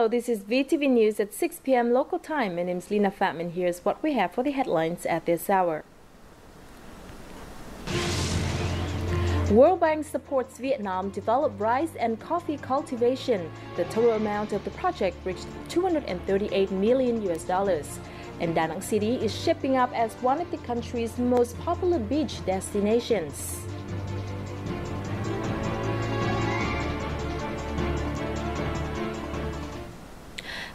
Hello, this is VTV News at 6 p.m. local time. My name is Lina Fatman. Here's what we have for the headlines at this hour. World Bank supports Vietnam develop rice and coffee cultivation. The total amount of the project reached $238 million. And Danang City is shaping up as one of the country's most popular beach destinations.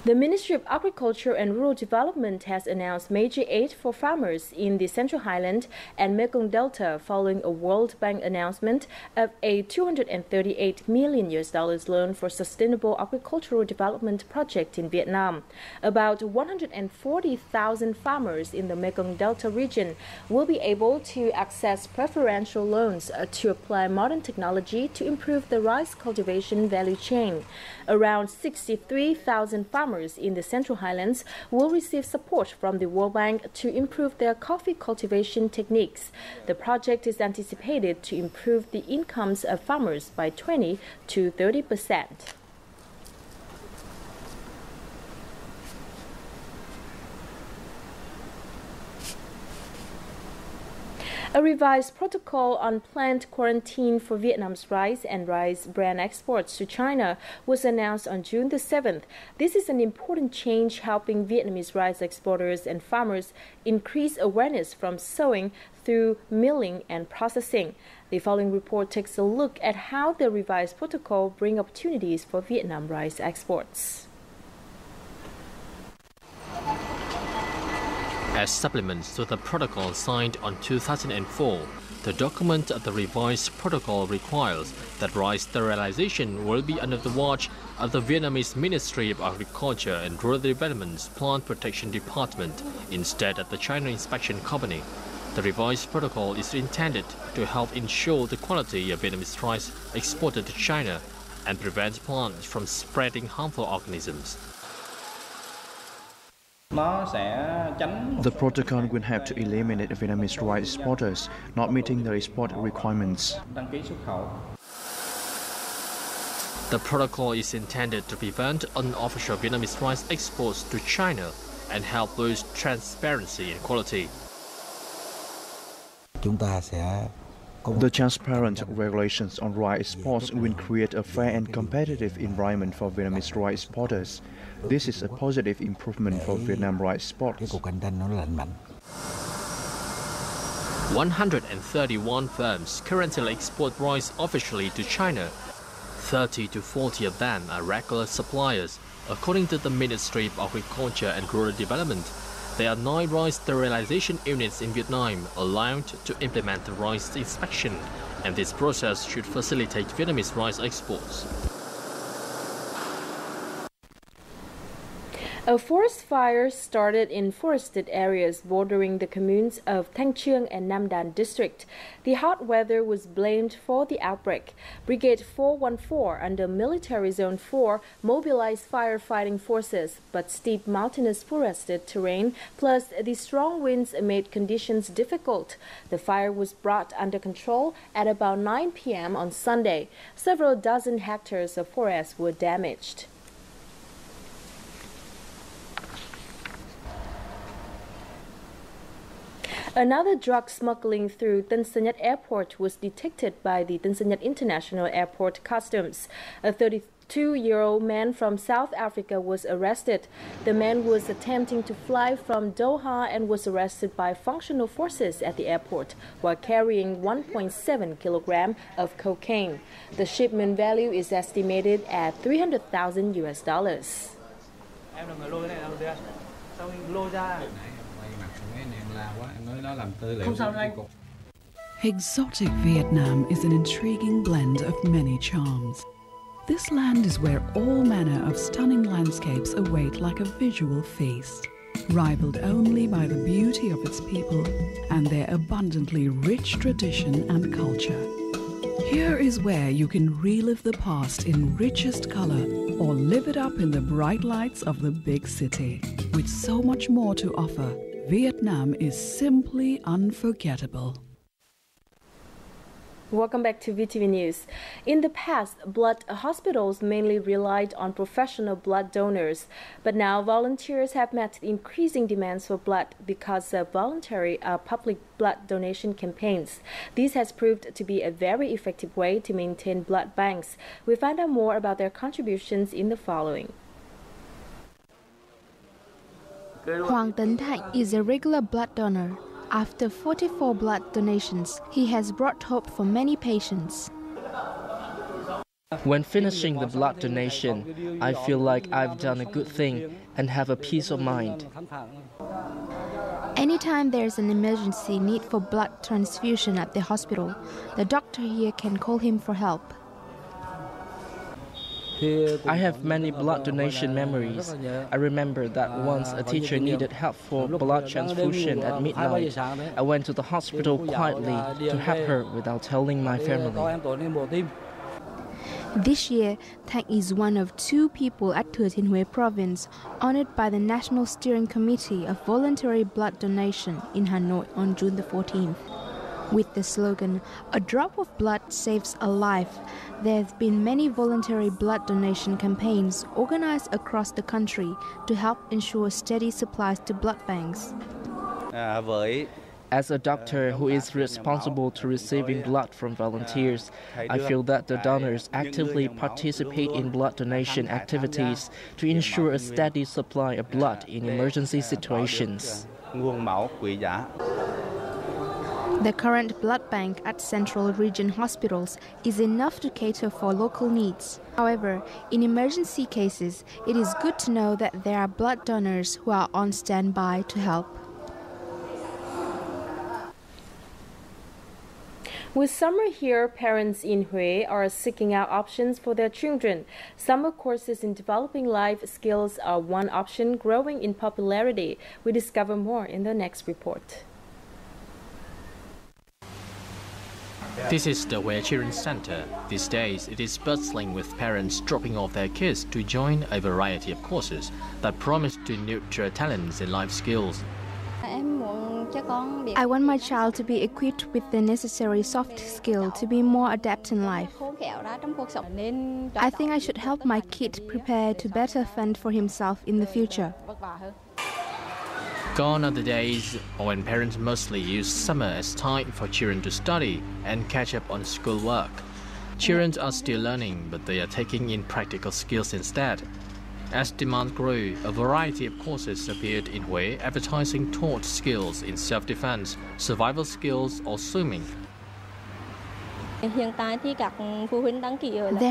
The Ministry of Agriculture and Rural Development has announced major aid for farmers in the Central Highland and Mekong Delta following a World Bank announcement of a $238 million loan for sustainable agricultural development project in Vietnam. About 140,000 farmers in the Mekong Delta region will be able to access preferential loans to apply modern technology to improve the rice cultivation value chain. Around 63,000 farmers in the Central Highlands will receive support from the World Bank to improve their coffee cultivation techniques. The project is anticipated to improve the incomes of farmers by 20 to 30%. A revised protocol on planned quarantine for Vietnam's rice and rice bran exports to China was announced on June the 7th. This is an important change helping Vietnamese rice exporters and farmers increase awareness from sowing through milling and processing. The following report takes a look at how the revised protocol brings opportunities for Vietnam rice exports. As supplements to the protocol signed on 2004, the document of the revised protocol requires that rice sterilization will be under the watch of the Vietnamese Ministry of Agriculture and Rural Development's Plant Protection Department instead of the China Inspection Company. The revised protocol is intended to help ensure the quality of Vietnamese rice exported to China and prevent plants from spreading harmful organisms. The protocol will help to eliminate Vietnamese rice exporters not meeting the export requirements. The protocol is intended to prevent unofficial Vietnamese rice exports to China and help boost transparency and quality. The transparent regulations on rice exports will create a fair and competitive environment for Vietnamese rice exporters. This is a positive improvement for Vietnam rice exports. 131 firms currently export rice officially to China. 30 to 40 of them are regular suppliers, according to the Ministry of Agriculture and Rural Development. There are 9 rice sterilization units in Vietnam allowed to implement the rice inspection, and this process should facilitate Vietnamese rice exports. A forest fire started in forested areas bordering the communes of Thanh Truong and Nam Dan district. The hot weather was blamed for the outbreak. Brigade 414 under Military Zone 4 mobilized firefighting forces, but steep mountainous forested terrain plus the strong winds made conditions difficult. The fire was brought under control at about 9 p.m. on Sunday. Several dozen hectares of forest were damaged. Another drug smuggling through Tân Sơn Nhất Airport was detected by the Tân Sơn Nhất International Airport Customs. A 32-year-old man from South Africa was arrested. The man was attempting to fly from Doha and was arrested by functional forces at the airport while carrying 1.7 kilograms of cocaine. The shipment value is estimated at $300,000. Exotic Vietnam is an intriguing blend of many charms. This land is where all manner of stunning landscapes await like a visual feast, rivaled only by the beauty of its people and their abundantly rich tradition and culture. Here is where you can relive the past in richest color or live it up in the bright lights of the big city. With so much more to offer, Vietnam is simply unforgettable. Welcome back to VTV News. In the past, blood hospitals mainly relied on professional blood donors, but now volunteers have met increasing demands for blood because of voluntary public blood donation campaigns. This has proved to be a very effective way to maintain blood banks. We find out more about their contributions in the following. Hoàng Tấn Thạnh is a regular blood donor. After 44 blood donations, he has brought hope for many patients. When finishing the blood donation, I feel like I've done a good thing and have a peace of mind. Anytime there's an emergency need for blood transfusion at the hospital, the doctor here can call him for help. I have many blood donation memories. I remember that once a teacher needed help for blood transfusion at midnight. I went to the hospital quietly to help her without telling my family. This year, Thang is one of 2 people at Thừa Thiên Huế province honored by the National Steering Committee of Voluntary Blood Donation in Hanoi on June the 14th. With the slogan, "A drop of blood saves a life," there have been many voluntary blood donation campaigns organized across the country to help ensure steady supplies to blood banks. As a doctor who is responsible to receiving blood from volunteers, I feel that the donors actively participate in blood donation activities to ensure a steady supply of blood in emergency situations. The current blood bank at central region hospitals is enough to cater for local needs. However, in emergency cases, it is good to know that there are blood donors who are on standby to help. With summer here, parents in Hue are seeking out options for their children. Summer courses in developing life skills are one option growing in popularity. We discover more in the next report. This is the Hue Children's Center. These days, it is bustling with parents dropping off their kids to join a variety of courses that promise to nurture talents and life skills. I want my child to be equipped with the necessary soft skill to be more adept in life. I think I should help my kid prepare to better fend for himself in the future. Gone are the days when parents mostly use summer as time for children to study and catch up on schoolwork. Children are still learning, but they are taking in practical skills instead. As demand grew, a variety of courses appeared in Hue advertising taught skills in self-defense, survival skills, or swimming. There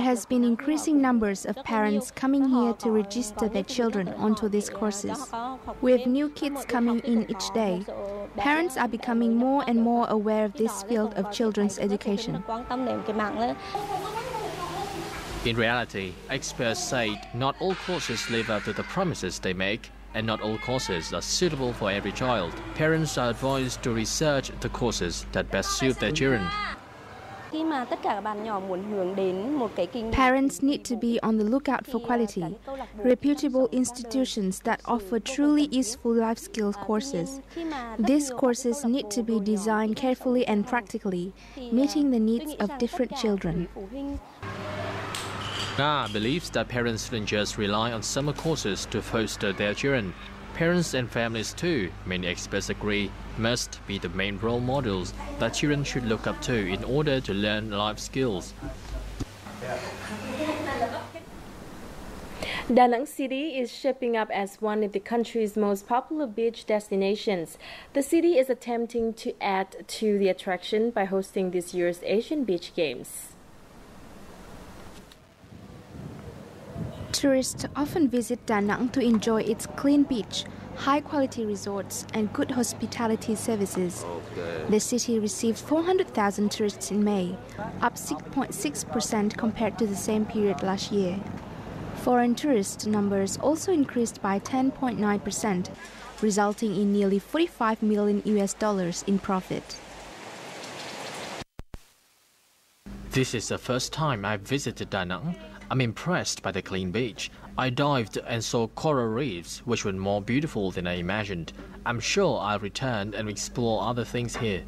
has been increasing numbers of parents coming here to register their children onto these courses. With new kids coming in each day, parents are becoming more and more aware of this field of children's education. In reality, experts say not all courses live up to the promises they make, and not all courses are suitable for every child. Parents are advised to research the courses that best suit their children. Parents need to be on the lookout for quality, reputable institutions that offer truly useful life skills courses. These courses need to be designed carefully and practically, meeting the needs of different children. Na believes that parents shouldn't just rely on summer courses to foster their children. Parents and families too, many experts agree, must be the main role models that children should look up to in order to learn life skills. Danang City is shaping up as one of the country's most popular beach destinations. The city is attempting to add to the attraction by hosting this year's Asian Beach Games. Tourists often visit Danang to enjoy its clean beach, high-quality resorts, and good hospitality services. The city received 400,000 tourists in May, up 6.6% compared to the same period last year. Foreign tourist numbers also increased by 10.9%, resulting in nearly $45 million in profit. This is the first time I've visited Danang. I'm impressed by the clean beach. I dived and saw coral reefs, which were more beautiful than I imagined. I'm sure I'll return and explore other things here.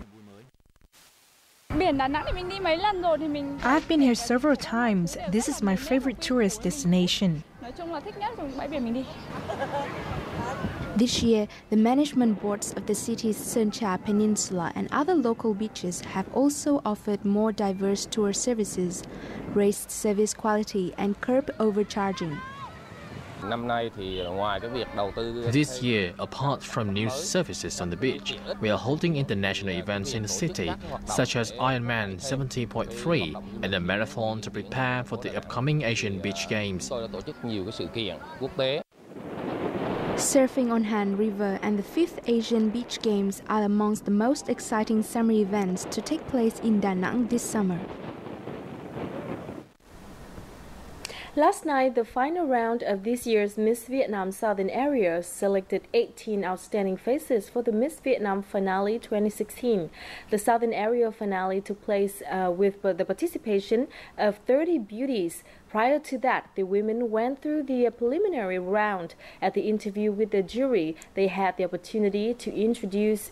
I've been here several times. This is my favorite tourist destination. This year, the management boards of the city's Sơn Trà Peninsula and other local beaches have also offered more diverse tour services, raised service quality and curbed overcharging. This year, apart from new services on the beach, we are holding international events in the city, such as Ironman 70.3 and a marathon to prepare for the upcoming Asian Beach Games. Surfing on Han River and the 5th Asian Beach Games are amongst the most exciting summer events to take place in Danang this summer. Last night, the final round of this year's Miss Vietnam Southern Area selected 18 outstanding faces for the Miss Vietnam Finale 2016. The Southern Area finale took place with the participation of 30 beauties. Prior to that, the women went through the preliminary round. At the interview with the jury, they had the opportunity to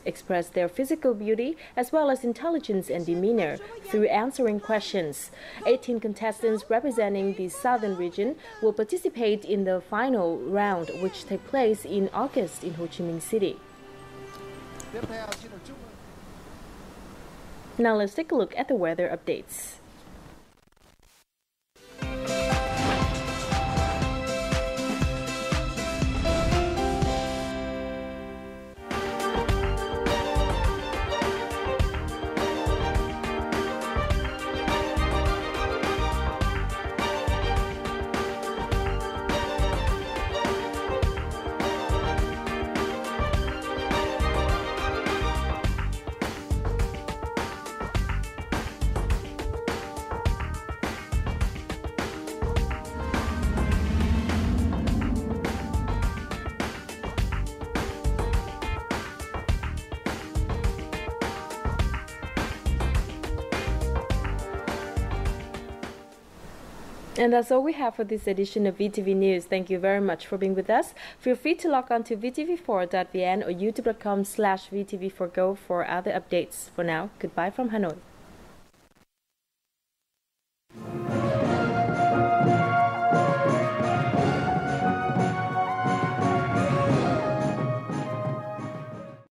express their physical beauty as well as intelligence and demeanor through answering questions. 18 contestants representing the southern region will participate in the final round, which takes place in August in Ho Chi Minh City. Now let's take a look at the weather updates. And that's all we have for this edition of VTV News. Thank you very much for being with us. Feel free to log on to vtv4.vn or youtube.com/vtv4go for other updates. For now, goodbye from Hanoi.